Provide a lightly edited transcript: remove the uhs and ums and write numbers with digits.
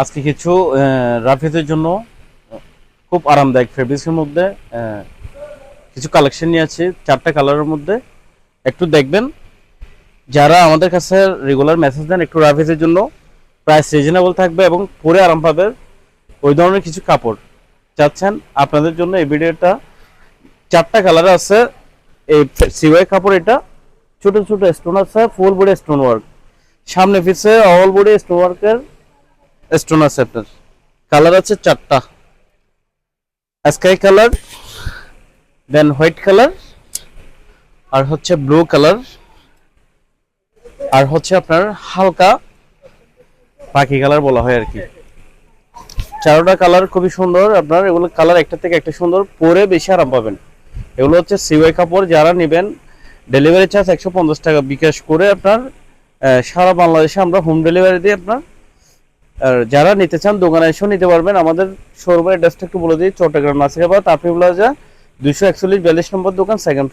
আজকে কিছু রাফিজের জন্য খুব আরামদায়ক ফেব্রিক্সের মধ্যে কিছু কালেকশন নিয়ে আছে 4টা কালারের মধ্যে। একটু দেখবেন, যারা আমাদের কাছে রেগুলার মেসেজ দেন একটু রাফিজের জন্য প্রাইস রিজনেবল থাকবে এবং পরে আরাম পাবে ওই ধরনের কিছু কাপড় চাচ্ছেন আপনাদের জন্য এই ভিডিওটা। 4টা কালার আছে এই সিওয়াই কাপড়। এটা ছোট ছোট স্টোন আছে, ফুল বডি স্টোন ওয়ার্ক, সামনে পিছে অল বডি স্টোন ওয়ার্কের স্টোন আছে। আপনার কালার আছে 4টা, স্কাই কালার, দেন হোয়াইট কালার, আর হচ্ছে ব্লু কালার, আর হচ্ছে আপনার হালকা পাখি কালার বলা হয় আর কি। 4টা কালার খুবই সুন্দর। আপনার এগুলো কালার একটা থেকে একটা সুন্দর, পরে বেশি আরাম পাবেন। এগুলো হচ্ছে সিওয়াই কাপড়। যারা নেবেন ডেলিভারি চার্জ 150 টাকা বিকাশ করে আপনার সারা বাংলাদেশে আমরা হোম ডেলিভারি দিই আপনার। আর যারা নিতে চান দোকানে এসেও নিতে পারবেন। আমাদের শোরুমের অ্যাড্রেসটা একটু বলে দিই, চট্টগ্রাম নাসিরাবাদ আপনি প্লাজা 241 42 নম্বর দোকান, সেকেন্ড।